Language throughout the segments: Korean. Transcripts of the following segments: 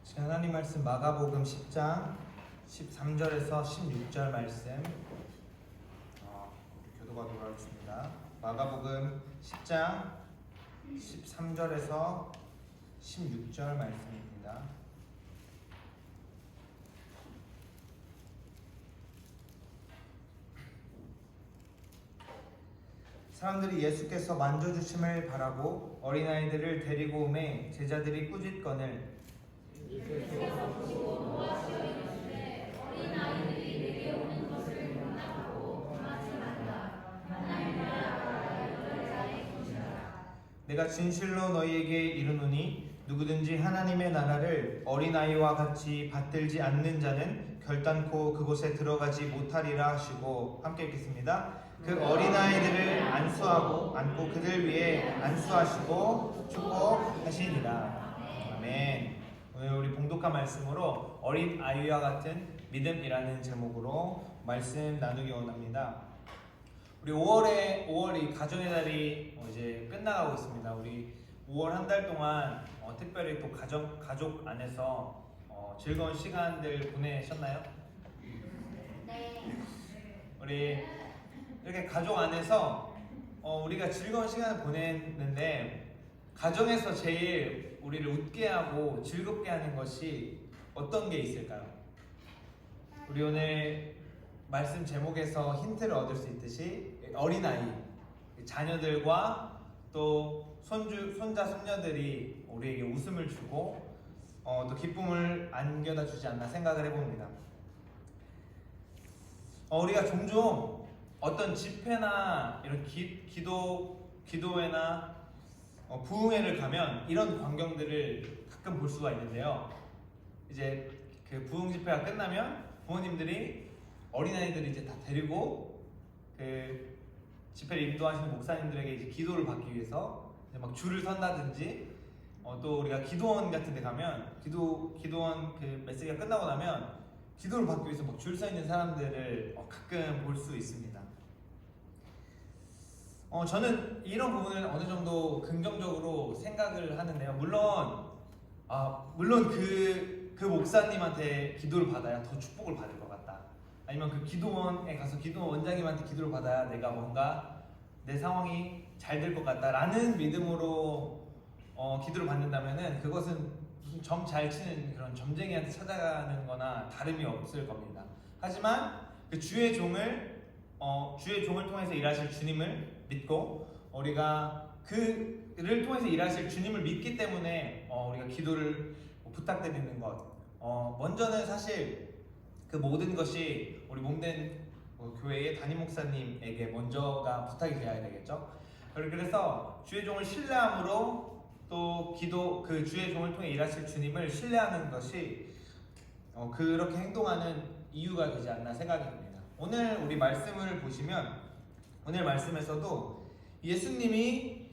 제 하나님 말씀 마가복음 10장 13절에서 16절 말씀 교도가 돌아오십니다. 마가복음 10장 13절에서 16절 말씀입니다. 사람들이 예수께서 만져주심을 바라고 어린아이들을 데리고 오매 제자들이 꾸짖거늘 예수께서 보시고 노하시어 이르시되 어린아이들이 내게 오는 것을 용납하고 금하지 말라. 하나님 나라가 이런 자의 것이라. 내가 진실로 너희에게 이르노니 누구든지 하나님의 나라를 어린아이와 같이 받들지 않는 자는 결단코 그곳에 들어가지 못하리라 하시고, 함께 읽겠습니다. 그 어린아이들을 안고 그들 위에 안수하시고 축복하시니라. 아멘. 오늘 우리 봉독한 말씀으로 어린 아이와 같은 믿음이라는 제목으로 말씀 나누기 원합니다. 우리 5월이 가정의 달이 이제 끝나가고 있습니다. 우리 5월 한 달 동안 특별히 또 가족 안에서 즐거운 시간들 보내셨나요? 네. 우리 이렇게 가족 안에서 우리가 즐거운 시간을 보냈는데, 가정에서 제일 우리를 웃게 하고 즐겁게 하는 것이 어떤 게 있을까요? 우리 오늘 말씀 제목에서 힌트를 얻을 수 있듯이 어린아이, 자녀들과 또 손자, 손녀들이 우리에게 웃음을 주고 또 기쁨을 안겨다 주지 않나 생각을 해봅니다. 우리가 종종 어떤 집회나 이런 기도회나 부흥회를 가면 이런 광경들을 가끔 볼 수가 있는데요. 이제 그 부흥 집회가 끝나면 부모님들이 어린아이들을 이제 다 데리고 그 집회를 인도하시는 목사님들에게 이제 기도를 받기 위해서 이제 막 줄을 선다든지, 또 우리가 기도원 같은 데 가면 기도원 그 메시지가 끝나고 나면 기도를 받기 위해서 막 줄 서 있는 사람들을 가끔 볼 수 있습니다. 저는 이런 부분을 어느 정도 긍정적으로 생각을 하는데요. 물론 그 목사님한테 기도를 받아야 더 축복을 받을 것 같다. 아니면 그 기도원에 가서 기도원 원장님한테 기도를 받아야 내가 뭔가 내 상황이 잘 될 것 같다라는 믿음으로 기도를 받는다면은 그것은 무슨 점 잘 치는 그런 점쟁이한테 찾아가는 거나 다름이 없을 겁니다. 하지만 그 주의 종을 통해서 일하실 주님을 믿고, 우리가 그를 통해서 일하실 주님을 믿기 때문에 우리가 기도를 부탁드리는 것, 먼저는 사실 그 모든 것이 우리 몸된 교회의 담임 목사님에게 먼저가 부탁이 되어야 되겠죠. 그래서 주의 종을 신뢰함으로 또 그 주의 종을 통해 일하실 주님을 신뢰하는 것이 그렇게 행동하는 이유가 되지 않나 생각이 듭니다. 오늘 우리 말씀을 보시면, 오늘 말씀에서도 예수님이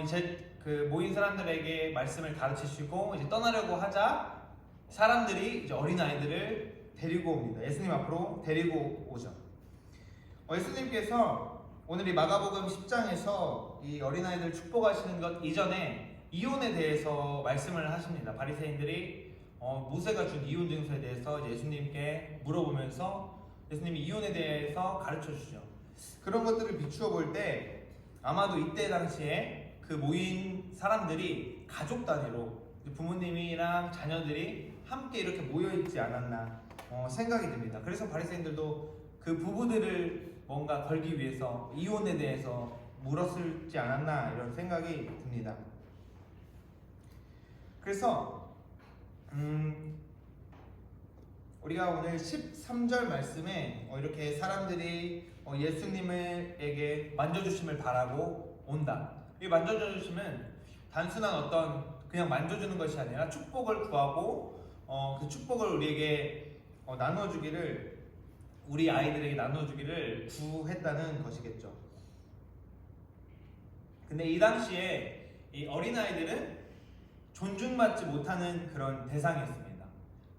이제 그 모인 사람들에게 말씀을 가르치시고 이제 떠나려고 하자 사람들이 이제 어린아이들을 데리고 옵니다. 예수님 앞으로 데리고 오죠. 예수님께서 오늘 이 마가복음 10장에서 이 어린아이들 축복하시는 것 이전에 이혼에 대해서 말씀을 하십니다. 바리새인들이 모세가 준 이혼 증서에 대해서 예수님께 물어보면서 예수님이 이혼에 대해서 가르쳐 주죠. 그런 것들을 비추어 볼 때 아마도 이때 당시에 그 모인 사람들이 가족 단위로 부모님이랑 자녀들이 함께 이렇게 모여 있지 않았나 생각이 듭니다. 그래서 바리새인들도 그 부부들을 뭔가 걸기 위해서 이혼에 대해서 물었을지 않았나 이런 생각이 듭니다. 그래서 우리가 오늘 13절 말씀에 이렇게 사람들이 예수님에게 만져주심을 바라고 온다. 이 만져주심은 단순한 어떤 그냥 만져주는 것이 아니라 축복을 구하고 그 축복을 우리에게 나눠주기를, 우리 아이들에게 나눠주기를 구했다는 것이겠죠. 근데 이 당시에 이 어린아이들은 존중받지 못하는 그런 대상이었습니다.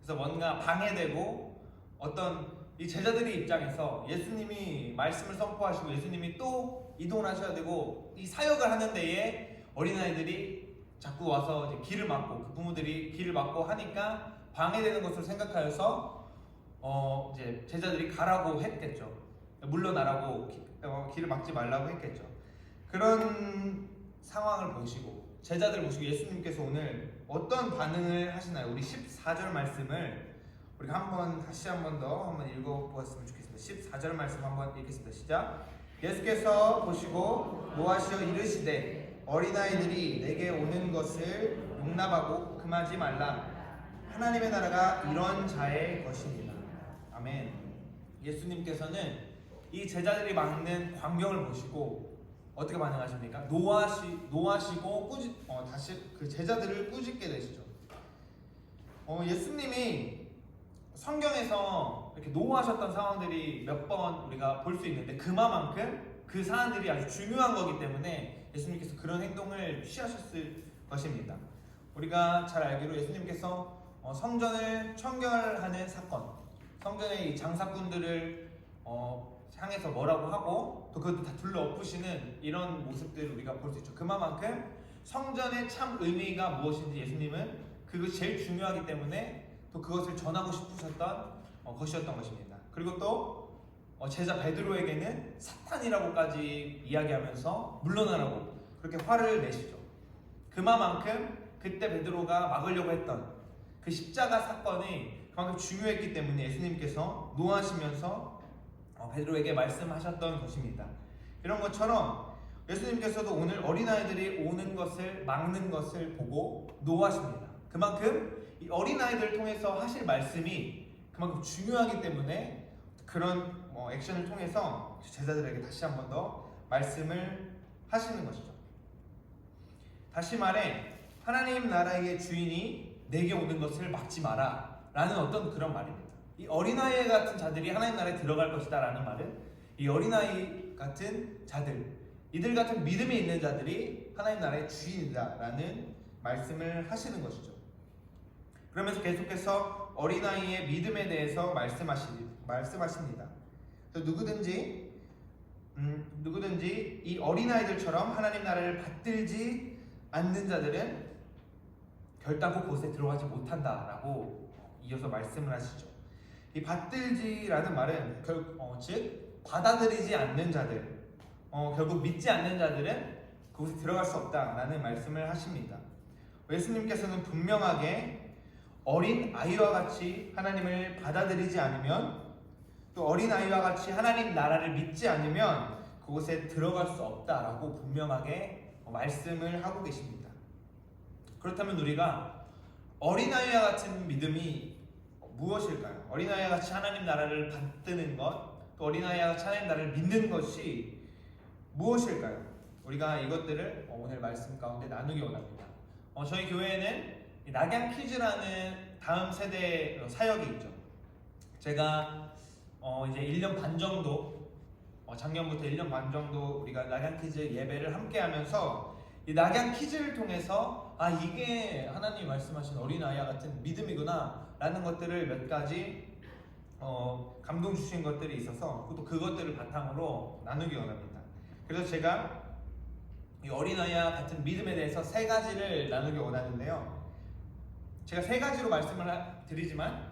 그래서 뭔가 방해되고, 어떤 이 제자들의 입장에서 예수님이 말씀을 선포하시고 예수님이 또 이동을 하셔야 되고 이 사역을 하는 데에 어린아이들이 자꾸 와서 이제 길을 막고 그 부모들이 길을 막고 하니까 방해되는 것으로 생각하여서 이제 제자들이 가라고 했겠죠. 물러나라고 길을 막지 말라고 했겠죠. 그런 상황을 보시고 제자들 보시고 예수님께서 오늘 어떤 반응을 하시나요? 우리 14절 말씀을 우리가 다시 한 번 더 읽어보았으면 좋겠습니다. 14절 말씀 한번 읽겠습니다. 시작. 예수께서 보시고 노하시어 이르시되 어린아이들이 내게 오는 것을 용납하고 금하지 말라. 하나님의 나라가 이런 자의 것입니다. 아멘. 예수님께서는 이 제자들이 막는 광경을 보시고 어떻게 반응하십니까? 노하시고 다시 그 제자들을 꾸짖게 되시죠. 예수님이 성경에서 이렇게 노하셨던 상황들이 몇 번 우리가 볼 수 있는데 그만큼 그 사안들이 아주 중요한 거기 때문에 예수님께서 그런 행동을 취하셨을 것입니다. 우리가 잘 알기로 예수님께서 성전을 청결하는 사건, 성전의 이 장사꾼들을 향해서 뭐라고 하고 또 그것도 다 둘러엎으시는 이런 모습들을 우리가 볼 수 있죠. 그만큼 성전의 참 의미가 무엇인지 예수님은 그것이 제일 중요하기 때문에 또 그것을 전하고 싶으셨던 것이었던 것입니다. 그리고 또 제자 베드로에게는 사탄이라고까지 이야기하면서 물러나라고 그렇게 화를 내시죠. 그만큼 그때 베드로가 막으려고 했던 그 십자가 사건이 그만큼 중요했기 때문에 예수님께서 노하시면서 베드로에게 말씀하셨던 것입니다. 이런 것처럼 예수님께서도 오늘 어린아이들이 오는 것을 막는 것을 보고 노하십니다. 그만큼 이 어린아이들을 통해서 하실 말씀이 그만큼 중요하기 때문에 그런 액션을 통해서 제자들에게 다시 한 번 더 말씀을 하시는 것이죠. 다시 말해 하나님 나라의 주인이 내게 오는 것을 막지 마라 라는 어떤 그런 말입니다. 이 어린아이 같은 자들이 하나님 나라에 들어갈 것이다 라는 말은 이 어린아이 같은 자들, 이들 같은 믿음이 있는 자들이 하나님 나라의 주인이다 라는 말씀을 하시는 것이죠. 그러면서 계속해서 어린아이의 믿음에 대해서 말씀하십니다. 그래서 누구든지 이 어린아이들처럼 하나님 나라를 받들지 않는 자들은 결단코 그곳에 들어가지 못한다라고 이어서 말씀을 하시죠. 이 받들지라는 말은 즉 받아들이지 않는 자들, 결국 믿지 않는 자들은 그곳에 들어갈 수 없다라는 말씀을 하십니다. 예수님께서는 분명하게 어린 아이와 같이 하나님을 받아들이지 않으면 또 어린 아이와 같이 하나님 나라를 믿지 않으면 그곳에 들어갈 수 없다라고 분명하게 말씀을 하고 계십니다. 그렇다면 우리가 어린아이와 같은 믿음이 무엇일까요? 어린아이와 같이 하나님 나라를 받드는 것, 또 어린아이와 같이 하나님 나라를 믿는 것이 무엇일까요? 우리가 이것들을 오늘 말씀 가운데 나누기 원합니다. 저희 교회에는 낙양 키즈라는 다음 세대 사역이 있죠. 제가 이제 1년 반 정도, 작년부터 1년 반 정도 우리가 낙양 키즈 예배를 함께 하면서 이 낙양 키즈를 통해서 이게 하나님이 말씀하신 어린아이와 같은 믿음이구나 라는 것들을 몇 가지 감동 주신 것들이 있어서 또 그것들을 바탕으로 나누기 원합니다. 그래서 제가 이 어린아이와 같은 믿음에 대해서 3가지를 나누기 원하는데요. 제가 3가지로 말씀을 드리지만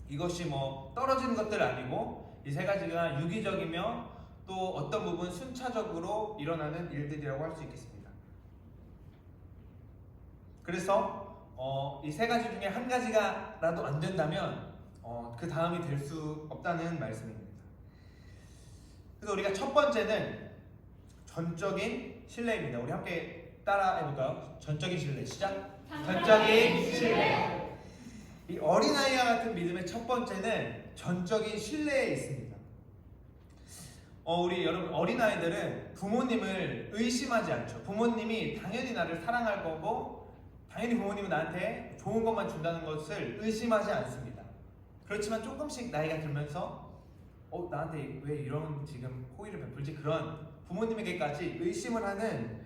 이것이 떨어지는 것들 아니고 이 3가지가 유기적이며 또 어떤 부분 순차적으로 일어나는 일들이라고 할 수 있겠습니다. 그래서 이 3가지 중에 한 가지가라도 안 된다면 그 다음이 될 수 없다는 말씀입니다. 그래서 우리가 첫 번째는 전적인 신뢰입니다. 우리 함께 따라 해볼까요? 전적인 신뢰. 시작. 전적인 신뢰. 이 어린아이와 같은 믿음의 첫 번째는 전적인 신뢰에 있습니다. 우리 여러분 어린아이들은 부모님을 의심하지 않죠. 부모님이 당연히 나를 사랑할 거고 당연히 부모님은 나한테 좋은 것만 준다는 것을 의심하지 않습니다. 그렇지만 조금씩 나이가 들면서 나한테 왜 이런 지금 호의를 베풀지? 그런 부모님에게까지 의심을 하는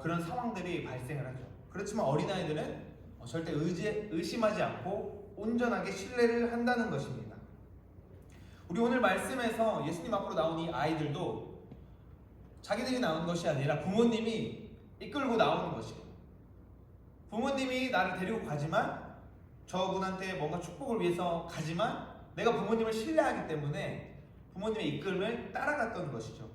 그런 상황들이 발생을 하죠. 그렇지만 어린아이들은 절대 의심하지 않고 온전하게 신뢰를 한다는 것입니다. 우리 오늘 말씀에서 예수님 앞으로 나온 이 아이들도 자기들이 나온 것이 아니라 부모님이 이끌고 나오는 것이고 부모님이 나를 데리고 가지만 저분한테 뭔가 축복을 위해서 가지만 내가 부모님을 신뢰하기 때문에 부모님의 이끌음을 따라갔던 것이죠.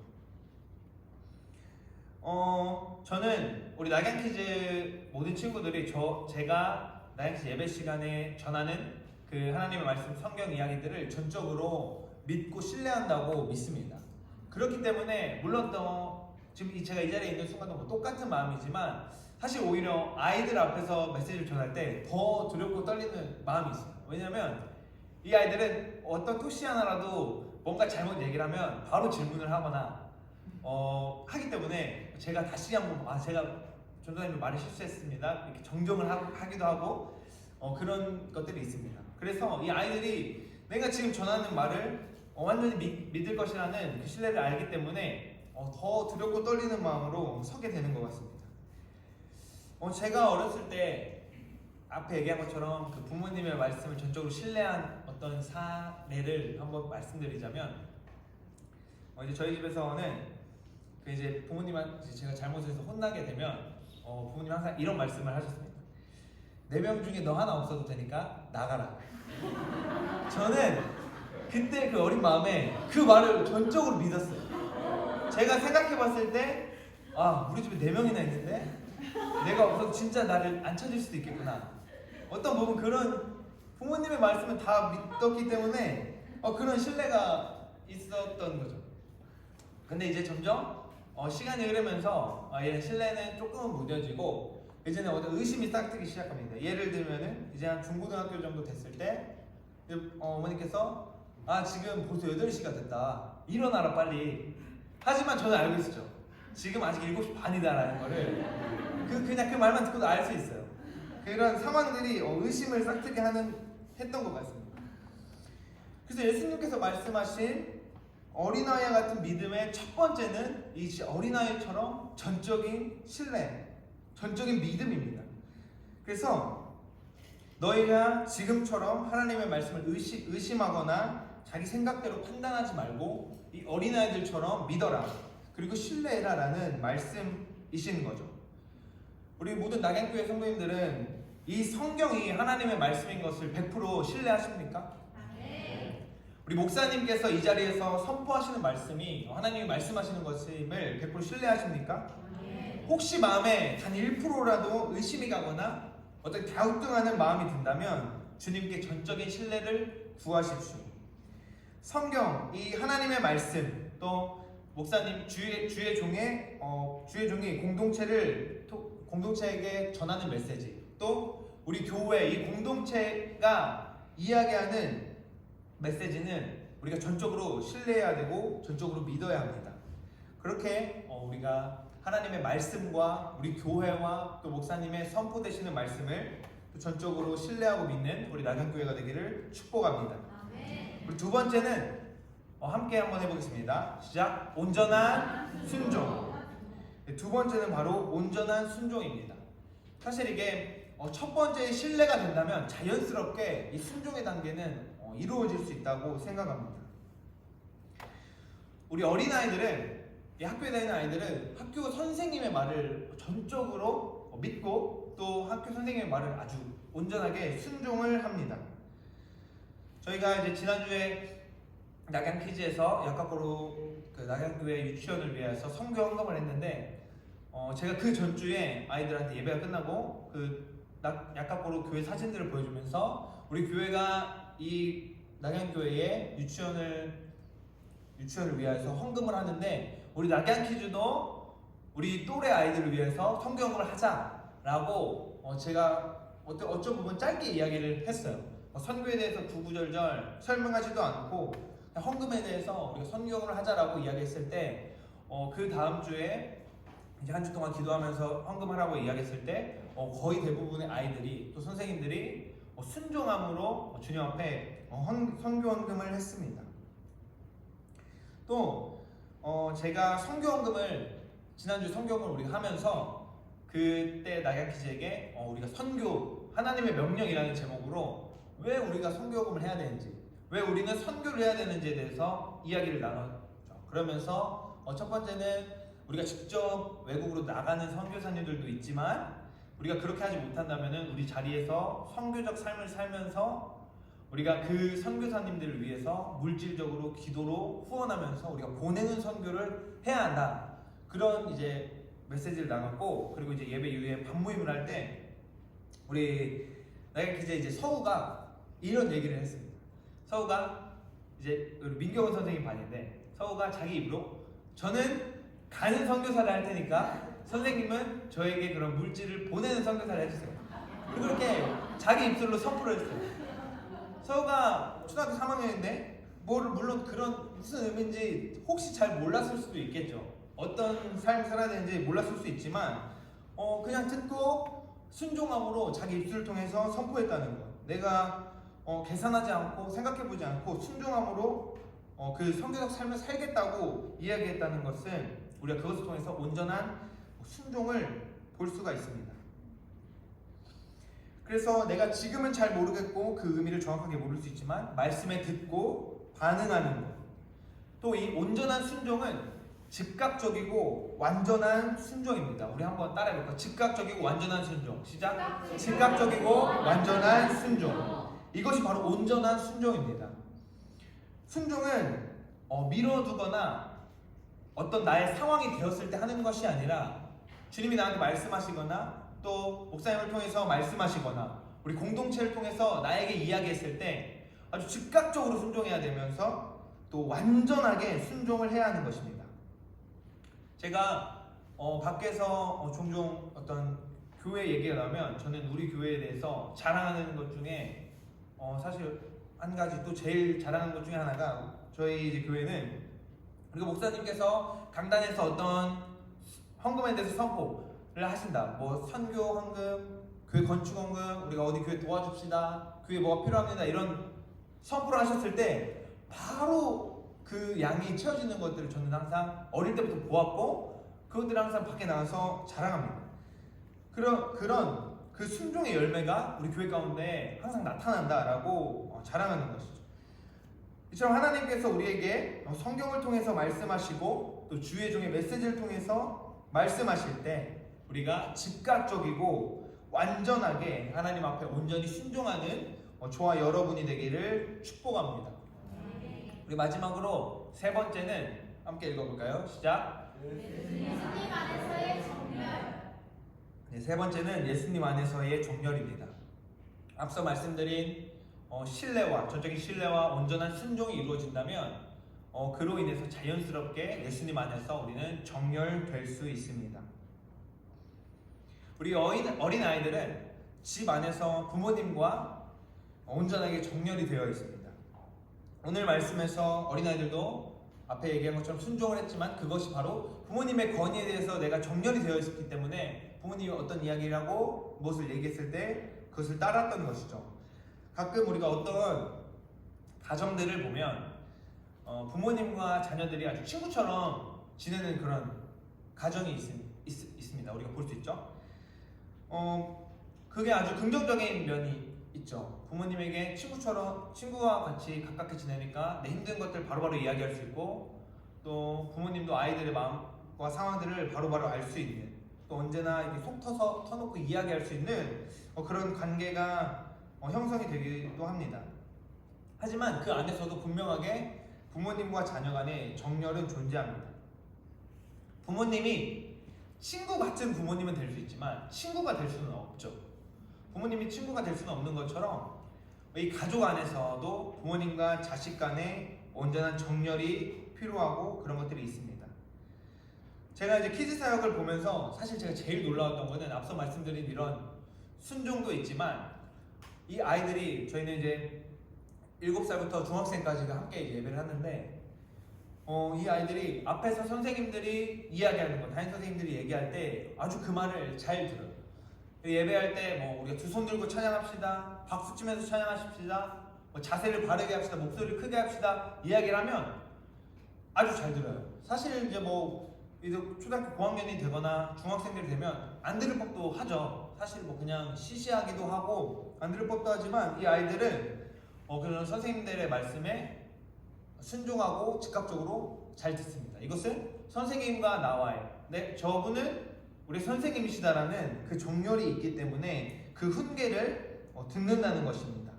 저는 우리 낙양키즈 모든 친구들이 제가 낙양키즈 예배 시간에 전하는 그 하나님의 말씀 성경 이야기들을 전적으로 믿고 신뢰한다고 믿습니다. 그렇기 때문에 물론 또 지금 제가 이 자리에 있는 순간도 뭐 똑같은 마음이지만 사실 오히려 아이들 앞에서 메시지를 전할 때 더 두렵고 떨리는 마음이 있어요. 왜냐면 이 아이들은 어떤 토시 하나라도 뭔가 잘못 얘기를 하면 바로 질문을 하거나 하기 때문에 제가 다시 한번 제가 전도사님 말을 실수했습니다 이렇게 정정을 하기도 하고 그런 것들이 있습니다. 그래서 이 아이들이 내가 지금 전하는 말을 완전히 믿을 것이라는 그 신뢰를 알기 때문에 더 두렵고 떨리는 마음으로 서게 되는 것 같습니다. 제가 어렸을 때 앞에 얘기한 것처럼 그 부모님의 말씀을 전적으로 신뢰한 어떤 사례를 한번 말씀드리자면 이제 저희 집에서는 그 이제 부모님한테 제가 잘못해서 혼나게 되면 부모님 항상 이런 말씀을 하셨습니다. 4명 중에 너 하나 없어도 되니까 나가라. 저는 그때 그 어린 마음에 그 말을 전적으로 믿었어요. 제가 생각해봤을 때 우리 집에 4명이나 있는데 내가 없어도 진짜 나를 안 찾을 수도 있겠구나. 어떤 부분 그런 부모님의 말씀을 다 믿었기 때문에 그런 신뢰가 있었던 거죠. 근데 이제 점점 시간이 흐르면서 이런 신뢰는 조금은 무뎌지고 이제는 어떤 의심이 싹트기 시작합니다. 예를 들면은 이제 한 중고등학교 정도 됐을 때 어머니께서 지금 벌써 8시가 됐다. 일어나라 빨리. 하지만 저는 알고 있었죠. 지금 아직 7시 반이다라는 거를 그냥 그 말만 듣고도 알 수 있어요. 그런 상황들이 의심을 싹트게 했던 것 같습니다. 그래서 예수님께서 말씀하신 어린아이 같은 믿음의 첫 번째는 이 어린아이처럼 전적인 신뢰, 전적인 믿음입니다. 그래서 너희가 지금처럼 하나님의 말씀을 의심하거나 자기 생각대로 판단하지 말고 이 어린아이들처럼 믿어라. 그리고 신뢰해라 라는 말씀이신 거죠. 우리 모든 낙양교회 성도님들은 이 성경이 하나님의 말씀인 것을 100% 신뢰하십니까? 우리 목사님께서 이 자리에서 선포하시는 말씀이 하나님이 말씀하시는 것임을 100% 신뢰하십니까? 혹시 마음에 단 1%라도 의심이 가거나 어떤 갸우뚱하는 마음이 든다면 주님께 전적인 신뢰를 구하십시오. 성경, 이 하나님의 말씀, 또 목사님 주의 종이 공동체에게 전하는 메시지, 또 우리 교회 이 공동체가 이야기하는 메시지는 우리가 전적으로 신뢰해야 되고 전적으로 믿어야 합니다. 그렇게 우리가 하나님의 말씀과 우리 교회와 또 목사님의 선포되시는 말씀을 전적으로 신뢰하고 믿는 우리 낙양교회가 되기를 축복합니다. 우리 두 번째는 함께 한번 해보겠습니다. 시작. 온전한 순종. 두 번째는 바로 온전한 순종입니다. 사실 이게 첫 번째 신뢰가 된다면 자연스럽게 이 순종의 단계는 이루어질 수 있다고 생각합니다. 우리 어린아이들은, 이 학교에 다니는 아이들은 학교 선생님의 말을 전적으로 믿고 또 학교 선생님의 말을 아주 온전하게 순종을 합니다. 저희가 이제 지난주에 낙양키즈에서 약학고로 그 낙양교회 유치원을 위해서 선교 헌금을 했는데 제가 그 전주에 아이들한테 예배가 끝나고 그 약학고로 교회 사진들을 보여주면서 우리 교회가 이 낙양교회에 유치원을 위해서 헌금을 하는데 우리 낙양키즈도 우리 또래 아이들을 위해서 선교 헌금을 하자라고 제가 어떤 부분 짧게 이야기를 했어요. 선교에 대해서 구구절절 설명하지도 않고 헌금에 대해서 우리가 선교를 하자라고 이야기했을 때 그 다음 주에 이제 한 주 동안 기도하면서 헌금하라고 이야기했을 때 거의 대부분의 아이들이 또 선생님들이 순종함으로 주님 앞에 선교 헌금을 했습니다. 또 제가 선교 헌금을 지난주 선교 헌금을 우리가 하면서 그때 낙양키즈에게 우리가 선교 하나님의 명령이라는 제목으로 왜 우리가 선교 헌금을 해야 되는지, 왜 우리는 선교를 해야 되는지에 대해서 이야기를 나눴죠. 그러면서 첫 번째는 우리가 직접 외국으로 나가는 선교사님들도 있지만 우리가 그렇게 하지 못한다면은 우리 자리에서 선교적 삶을 살면서 우리가 그 선교사님들을 위해서 물질적으로 기도로 후원하면서 우리가 보내는 선교를 해야 한다. 그런 이제 메시지를 나눴고, 그리고 이제 예배 이후에 반모임을 할 때 우리 나이가 기자 이제 서우가 이런 얘기를 했습니다. 서우가 이제 우리 민경훈 선생님 반인데 서우가 자기 입으로 저는 가는 선교사를 할 테니까 선생님은 저에게 그런 물질을 보내는 선교사를 해주세요. 그리고 그렇게 자기 입술로 선포를 했어요. 서우가 초등학교 3학년인데 물론 그런 무슨 의미인지 혹시 잘 몰랐을 수도 있겠죠. 어떤 삶을 살아야 되는지 몰랐을 수 있지만 그냥 듣고 순종함으로 자기 입술을 통해서 선포했다는 것. 내가 계산하지 않고 생각해보지 않고 순종함으로 그 선교적 삶을 살겠다고 이야기했다는 것은 우리가 그것을 통해서 온전한 순종을 볼 수가 있습니다. 그래서 내가 지금은 잘 모르겠고 그 의미를 정확하게 모를 수 있지만 말씀에 듣고 반응하는 것. 또 이 온전한 순종은 즉각적이고 완전한 순종입니다. 우리 한번 따라해볼까요? 즉각적이고 완전한 순종. 시작! 즉각적이고 완전한 순종. 이것이 바로 온전한 순종입니다. 순종은 미뤄두거나 어떤 나의 상황이 되었을 때 하는 것이 아니라 주님이 나한테 말씀하시거나 또 목사님을 통해서 말씀하시거나 우리 공동체를 통해서 나에게 이야기했을 때 아주 즉각적으로 순종해야 되면서 또 완전하게 순종을 해야 하는 것입니다. 제가 밖에서 종종 어떤 교회 얘기가 나오면 저는 우리 교회에 대해서 자랑하는 것 중에 사실 한 가지 또 제일 자랑하는 것 중에 하나가 저희 이제 교회는 우리가 목사님께서 강단에서 어떤 헌금에 대해서 선포를 하신다. 뭐 선교 헌금, 교회 건축 헌금, 우리가 어디 교회 도와줍시다, 교회 뭐가 필요합니다, 이런 선포를 하셨을 때 바로 그 양이 채워지는 것들을 저는 항상 어릴 때부터 보았고 그것들을 항상 밖에 나가서 자랑합니다. 그런 그 순종의 열매가 우리 교회 가운데 항상 나타난다라고 자랑하는 것이죠. 이처럼 하나님께서 우리에게 성경을 통해서 말씀하시고 또 주의 종의 메시지를 통해서 말씀하실 때 우리가 즉각적이고 완전하게 하나님 앞에 온전히 순종하는 저와 여러분이 되기를 축복합니다. 우리 마지막으로 세 번째는 함께 읽어볼까요? 시작! 예수님 안에서의 정렬. 네, 세 번째는 예수님 안에서의 정렬입니다. 앞서 말씀드린 신뢰와 전적인 신뢰와 온전한 순종이 이루어진다면 그로 인해서 자연스럽게 예수님 안에서 우리는 정렬될 수 있습니다. 우리 어린 아이들은 집 안에서 부모님과 온전하게 정렬이 되어 있습니다. 오늘 말씀에서 어린아이들도 앞에 얘기한 것처럼 순종을 했지만 그것이 바로 부모님의 권위에 대해서 내가 정렬이 되어 있었기 때문에 부모님이 어떤 이야기를 하고 무엇을 얘기했을 때 그것을 따랐던 것이죠. 가끔 우리가 어떤 가정들을 보면 부모님과 자녀들이 아주 친구처럼 지내는 그런 가정이 있습니다. 우리가 볼 수 있죠. 그게 아주 긍정적인 면이 있죠. 부모님에게 친구와 같이 가깝게 지내니까 내 힘든 것들 바로바로 이야기할 수 있고 또 부모님도 아이들의 마음과 상황들을 바로바로 알 수 있는 또 언제나 이렇게 속 터놓고 이야기할 수 있는 그런 관계가 형성이 되기도 합니다. 하지만 그 안에서도 분명하게 부모님과 자녀 간의 정렬은 존재합니다. 부모님이 친구 같은 부모님은 될 수 있지만 친구가 될 수는 없죠. 부모님이 친구가 될 수는 없는 것처럼 이 가족 안에서도 부모님과 자식 간의 온전한 정렬이 필요하고 그런 것들이 있습니다. 제가 이제 키즈 사역을 보면서 사실 제가 제일 놀라웠던 거는 앞서 말씀드린 이런 순종도 있지만 이 아이들이 저희는 이제 7살부터 중학생까지가 함께 예배를 하는데 이 아이들이 앞에서 선생님들이 이야기하는 거, 담임 선생님들이 얘기할 때 아주 그 말을 잘 들어요. 예배할 때 뭐 우리가 두 손 들고 찬양합시다, 박수 치면서 찬양하십시다, 뭐 자세를 바르게 합시다, 목소리를 크게 합시다 이야기를 하면 아주 잘 들어요. 사실 이제 뭐 이제 초등학교 고학년이 되거나 중학생들이 되면 안 들을 법도 하죠. 사실 뭐 그냥 시시하기도 하고 안 들을 법도 하지만 이 아이들은 그런 선생님들의 말씀에 순종하고 즉각적으로 잘 듣습니다. 이것은 선생님과 나와의 저분은 우리 선생님이시다라는 그 정열이 있기 때문에 그 훈계를 듣는다는 것입니다.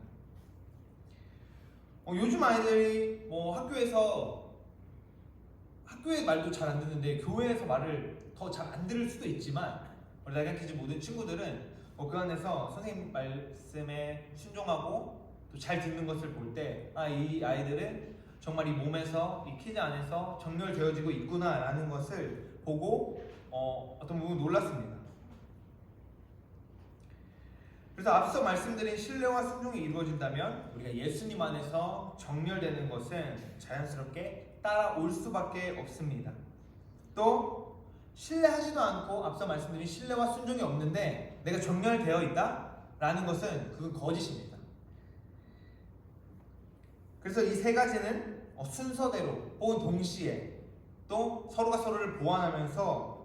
요즘 아이들이 학교의 말도 잘 안 듣는데 교회에서 말을 더 잘 안 들을 수도 있지만 우리 낙양키즈 모든 친구들은 그 안에서 선생님 말씀에 순종하고 또 잘 듣는 것을 볼 때 이 아이들은 정말 이 몸에서 이 키즈 안에서 정렬되어지고 있구나라는 것을 보고 어떤 부분 놀랐습니다. 그래서 앞서 말씀드린 신뢰와 순종이 이루어진다면 우리가 예수님 안에서 정렬되는 것은 자연스럽게 따라올 수밖에 없습니다. 또 신뢰하지도 않고 앞서 말씀드린 신뢰와 순종이 없는데 내가 정렬되어 있다? 라는 것은 그건 거짓입니다. 그래서 이 세 가지는 순서대로 혹은 동시에 또 서로가 서로를 보완하면서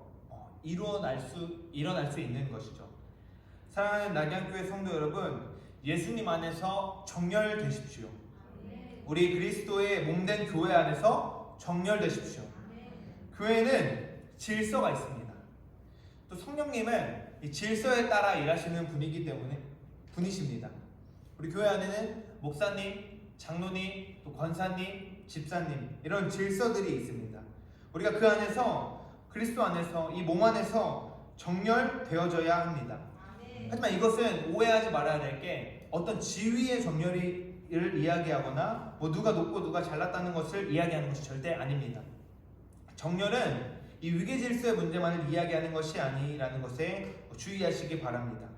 일어날 수 있는 것이죠. 사랑하는 낙양교회 성도 여러분, 예수님 안에서 정렬되십시오. 우리 그리스도의 몸된 교회 안에서 정렬되십시오. 교회는 질서가 있습니다. 또 성령님은 이 질서에 따라 일하시는 분이십니다. 우리 교회 안에는 목사님, 장로님, 또 권사님, 집사님 이런 질서들이 있습니다. 우리가 그 안에서 그리스도 안에서 이 몸 안에서 정렬되어져야 합니다. 하지만 이것은 오해하지 말아야 될 게 어떤 지위의 정렬을 이야기하거나 누가 높고 누가 잘났다는 것을 이야기하는 것이 절대 아닙니다. 정렬은 이 위계 질서의 문제만을 이야기하는 것이 아니라는 것에 주의하시기 바랍니다.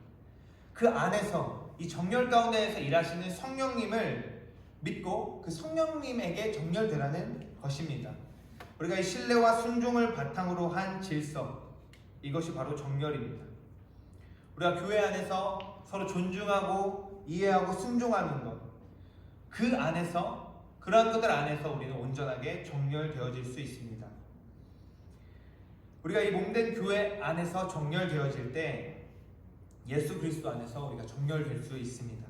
그 안에서 이 정렬 가운데에서 일하시는 성령님을 믿고 그 성령님에게 정렬되라는 것입니다. 우리가 이 신뢰와 순종을 바탕으로 한 질서, 이것이 바로 정렬입니다. 우리가 교회 안에서 서로 존중하고 이해하고 순종하는 것, 그 안에서 그러한 것들 안에서 우리는 온전하게 정렬되어질 수 있습니다. 우리가 이 몸된 교회 안에서 정렬되어질 때 예수 그리스도 안에서 우리가 정렬될 수 있습니다.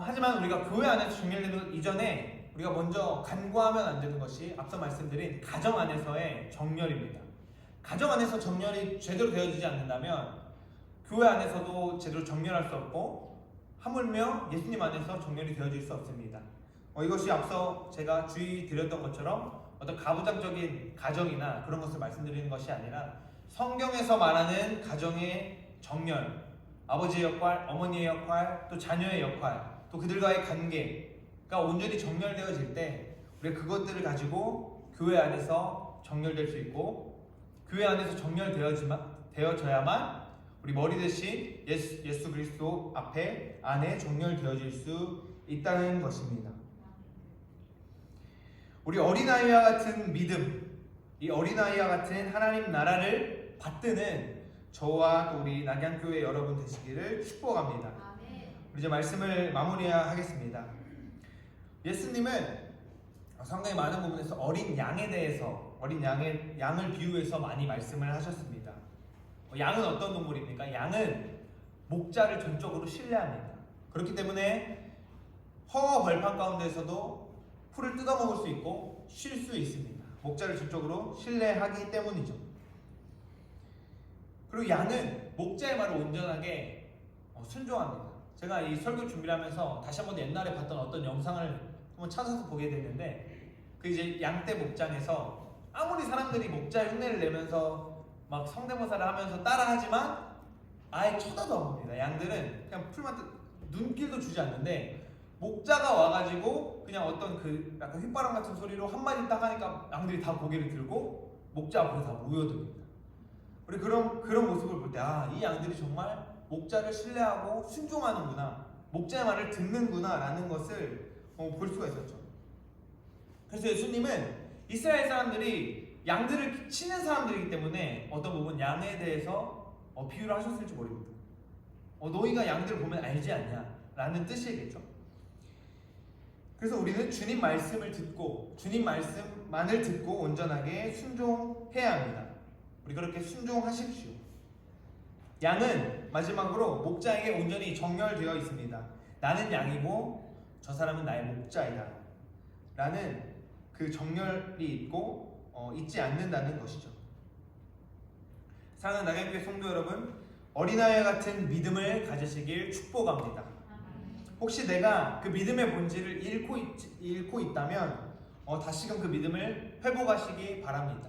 하지만 우리가 교회 안에서 정렬되는 이전에 우리가 먼저 간과하면 안 되는 것이 앞서 말씀드린 가정 안에서의 정렬입니다. 가정 안에서 정렬이 제대로 되어지지 않는다면 교회 안에서도 제대로 정렬할 수 없고 하물며 예수님 안에서 정렬이 되어질 수 없습니다. 이것이 앞서 제가 주의 드렸던 것처럼 어떤 가부장적인 가정이나 그런 것을 말씀드리는 것이 아니라 성경에서 말하는 가정의 정렬, 아버지의 역할, 어머니의 역할, 또 자녀의 역할, 또 그들과의 관계가 온전히 정렬되어질 때 우리가 그것들을 가지고 교회 안에서 정렬될 수 있고 교회 안에서 정렬되어져야만 우리 머리 대신 예수 그리스도 안에 정렬되어질 수 있다는 것입니다. 우리 어린아이와 같은 믿음, 이 어린아이와 같은 하나님 나라를 받드는 저와 또 우리 낙양교회 여러분 되시기를 축복합니다. 우리 이제 말씀을 마무리하겠습니다. 예수님은 성경의 많은 부분에서 어린 양에 대해서 양을 비유해서 많이 말씀을 하셨습니다. 양은 어떤 동물입니까? 양은 목자를 전적으로 신뢰합니다. 그렇기 때문에 허와 벌판 가운데서도 풀을 뜯어먹을 수 있고 쉴 수 있습니다. 목자를 전적으로 신뢰하기 때문이죠. 그리고 양은 목자의 말을 온전하게 순종합니다. 제가 이 설교 준비를 하면서 다시 한번 옛날에 봤던 어떤 영상을 한번 찾아서 보게 됐는데 그 이제 양떼 목장에서 아무리 사람들이 목자의 흉내를 내면서 막 성대모사를 하면서 따라하지만 아예 쳐다도 안 봅니다. 양들은 그냥 풀만 눈길도 주지 않는데 목자가 와가지고 그냥 어떤 그 약간 휘바람 같은 소리로 한마디 딱 하니까 양들이 다 고개를 들고 목자 앞으로 다 모여듭니다. 우리 그런 모습을 볼 때 이 양들이 정말 목자를 신뢰하고 순종하는구나, 목자의 말을 듣는구나 라는 것을 볼 수가 있었죠. 그래서 예수님은 이스라엘 사람들이 양들을 치는 사람들이기 때문에 어떤 부분 양에 대해서 비유를 하셨을지 모릅니다. 너희가 양들을 보면 알지 않냐 라는 뜻이겠죠. 그래서 우리는 주님 말씀을 듣고 주님 말씀만을 듣고 온전하게 순종해야 합니다. 우리 그렇게 순종하십시오. 양은 마지막으로 목자에게 온전히 정렬되어 있습니다. 나는 양이고 저 사람은 나의 목자이다 라는 그 정렬이 있고 있지 않는다는 것이죠. 사랑하는 나경교회 성도 여러분, 어린아이와 같은 믿음을 가지시길 축복합니다. 혹시 내가 그 믿음의 본질을 잃고 있다면 다시금 그 믿음을 회복하시기 바랍니다.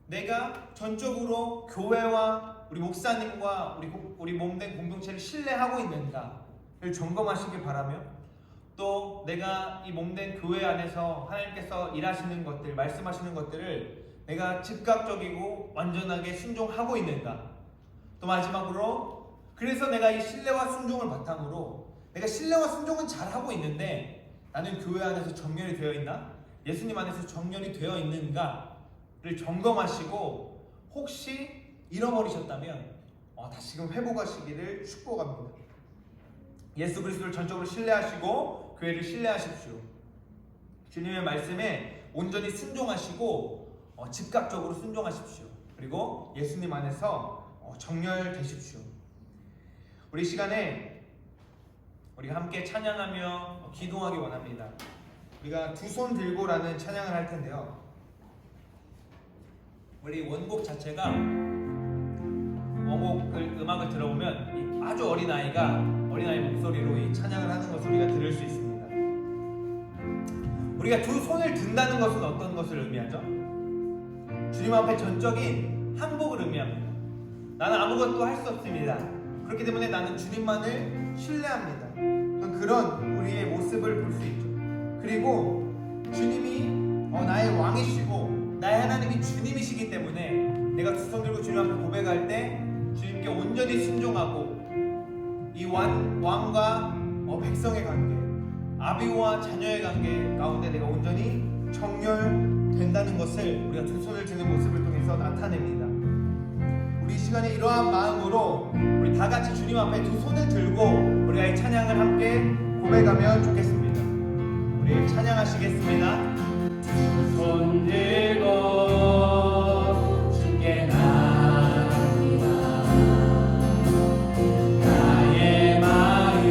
내가 전적으로 교회와 우리 목사님과 우리 몸된 공동체를 신뢰하고 있는가를 점검하시길 바라며, 또 내가 이 몸된 교회 안에서 하나님께서 일하시는 것들, 말씀하시는 것들을 내가 즉각적이고 완전하게 순종하고 있는가. 또 마지막으로, 그래서 내가 이 신뢰와 순종을 바탕으로 내가 신뢰와 순종은 잘하고 있는데 나는 교회 안에서 정렬이 되어 있나? 예수님 안에서 정렬이 되어 있는가를 점검하시고, 혹시 잃어버리셨다면 다시금 회복하시기를 축복합니다. 예수 그리스도를 전적으로 신뢰하시고 교회를 신뢰하십시오. 주님의 말씀에 온전히 순종하시고 즉각적으로 순종하십시오. 그리고 예수님 안에서 정렬되십시오. 우리 시간에 우리가 함께 찬양하며 기도하기 원합니다. 우리가 두 손 들고라는 찬양을 할 텐데요. 우리 원곡 자체가, 원곡을 음악을 들어보면 아주 어린아이 목소리로 이 찬양을 하는 것을 우리가 들을 수 있습니다. 우리가 두 손을 든다는 것은 어떤 것을 의미하죠? 주님 앞에 전적인 항복을 의미합니다. 나는 아무것도 할 수 없습니다. 그렇기 때문에 나는 주님만을 신뢰합니다. 그런 우리의 모습을 볼 수 있죠. 그리고 주님이 나의 왕이시고 나의 하나님이 주님이시기 때문에 내가 두 손 들고 주님 앞에 고백할 때 주님께 온전히 순종하고, 이 왕과 백성의 관계, 아비와 자녀의 관계 가운데 내가 온전히 정렬된다는 것을 우리가 두 손을 드는 모습을 통해서 나타냅니다. 우리 시간에 이러한 마음으로 우리 다 같이 주님 앞에 두 손을 들고 우리가 이 찬양을 함께 고백하면 좋겠습니다. 우리 찬양하시겠습니다. 두 손 들고 주께 나아갑니다. 나의 마음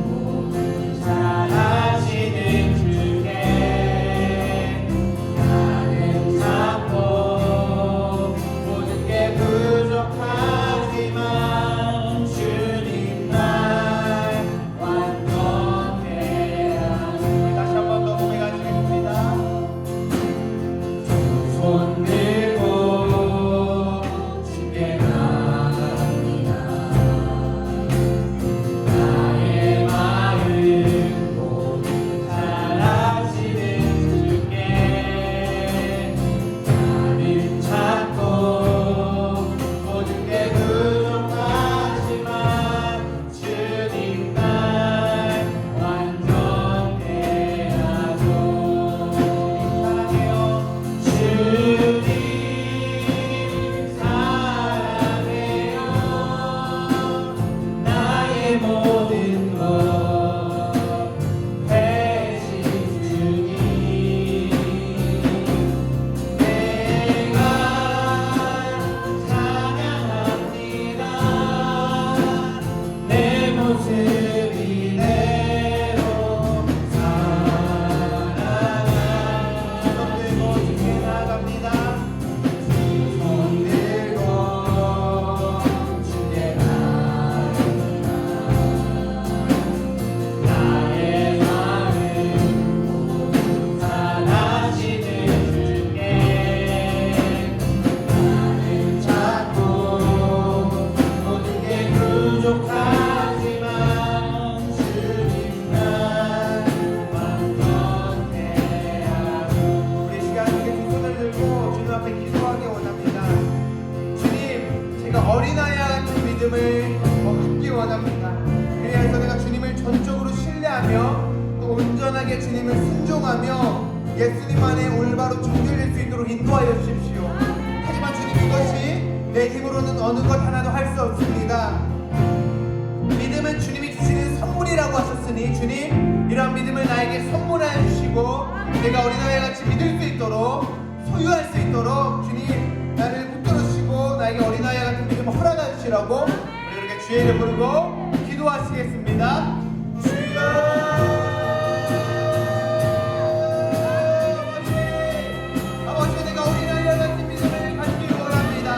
모두 잘 아시는 주께 나는 작고 모든 게 부족하지만 주님 날 완전해 하소서. 다시 한 번 더 고백하시겠습니다. 두 손 들고 주께 나아갑니다. 나의 마음 모두 잘 아시는 주께 나는 작고 모든 게 부족하지만 주님 날 완전해 하소서. 주님 사랑해요. 나의 모든 것 대신 주님, 내가 찬양합니다. 내 모습 이대로 사랑하는 손 들고 주께 나아갑니다. 손 들고 주께 나아갑니다. 나의 마음 모두 잘 아시는 주께 나는 작고 모든 게 부족하지만 주님 날 완전해 하소서. 우리 시간 함께 두 손을 들고 주님 앞에 기도하기 원합니다. 주님, 제가 어린아이와 같은 믿음을 갖기 원합니다. 그래서 내가 주님을 전적으로 신뢰하며 또 온전하게 주님을 순종하며 예수님 안에 올바로 정결될 수 있도록 인도하여 주십시오. 하지만 주님, 이것이 내 힘으로는 어느 것 하나도 할 수 없습니다. 믿음은 주님이 주시는 선물이라고 하셨으니 주님, 이러한 믿음을 나에게 선물하여 주시고 내가 어린아이와 같이 믿을 수 있도록, 소유할 수 있도록 주님 나를 붙들으시고 나에게 어린아이와 같은 믿음을 허락하여 주시라고 우리 이렇게 주의 이름 부르고 기도하시겠습니다. 주여 아버지, 내가 어린아이와 같은 믿음을 갖기를 원합니다.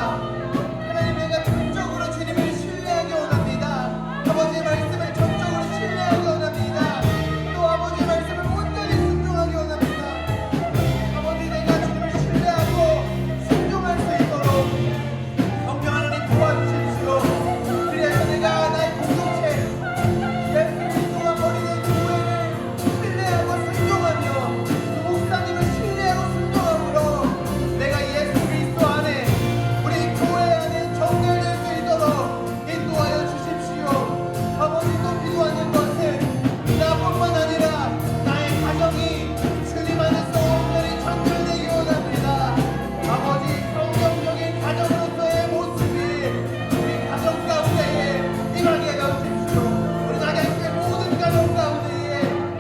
가정 가운데에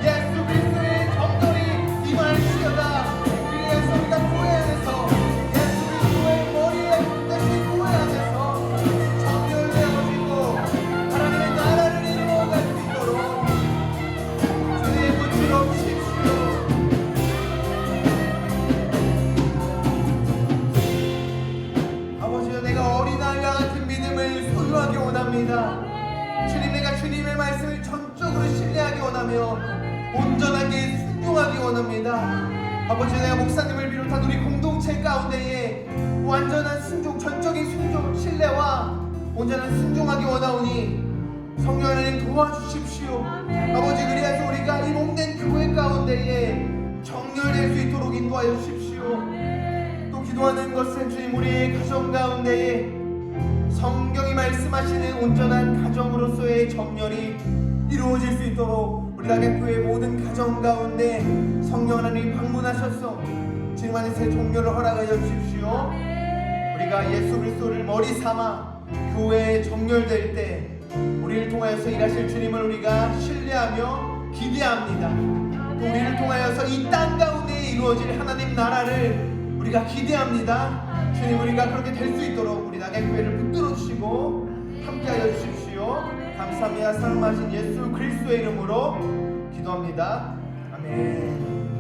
예수 그리스도의 정결이 임할지어다. 그래서 우리가 교회 안에서 예수 그리스도의 머리에 대신 교회 안에서 정결되어지고 하나님의 나라를 이루어갈 수 있도록 주의 문지로 주십시오. 아버지여, 내가 어린아이와 같은 믿음을 소유하기 원합니다. 주님, 내가 주님의 말씀을 전적으로 신뢰하기 원하며 온전하게 순종하기 원합니다. 아버지, 내가 목사님을 비롯한 우리 공동체 가운데에 완전한 순종, 전적인 순종, 신뢰와 온전한 순종하기 원하오니 성령 하나님 도와주십시오. 아버지, 그리하여 우리가 이 몸된 교회 가운데에 정렬될 수 있도록 인도하여 주십시오. 또 기도하는 것은 주님, 우리의 가정 가운데에 성경이 말씀하시는 온전한 가정으로서의 정렬이 이루어질 수 있도록 우리 나객교회 모든 가정 가운데 성령 하나님 방문하셔서 주님 안에서의 정렬을 허락하여 주십시오. 우리가 예수 그리스도를 머리 삼아 교회에 정렬될 때 우리를 통하여서 일하실 주님을 우리가 신뢰하며 기대합니다. 또 우리를 통하여서 이 땅 가운데 이루어질 하나님 나라를 우리가 기대합니다. 주님, 우리가 그렇게 될 수 있도록 우리 나객교회를 붙들어 주시고 함께하여 주십시오. 감사합니다. 사랑하신 예수 그리스도의 이름으로 기도합니다. 아멘.